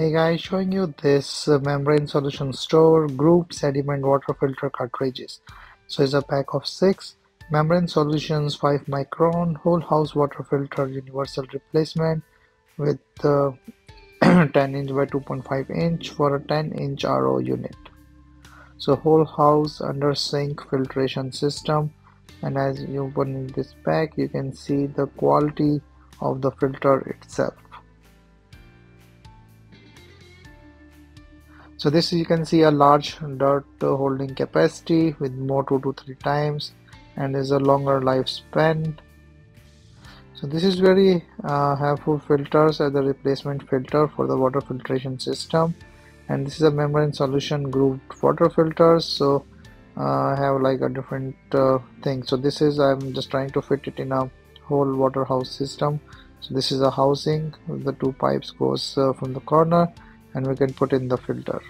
Hey guys, showing you this membrane solution store group sediment water filter cartridges. So it's a pack of 6 membrane solutions, 5 micron whole house water filter universal replacement with 10 inch by 2.5 inch for a 10-inch RO unit. So whole house under sink filtration system, and as you open this pack you can see the quality of the filter itself. So this you can see a large dirt holding capacity with more 2 to 3 times and is a longer lifespan. So this is very helpful filters as a replacement filter for the water filtration system, and this is a membrane solution grouped water filters. So I have like a different thing. So this is I'm just trying to fit it in a whole water house system. So this is a housing, the 2 pipes goes from the corner and we can put in the filter.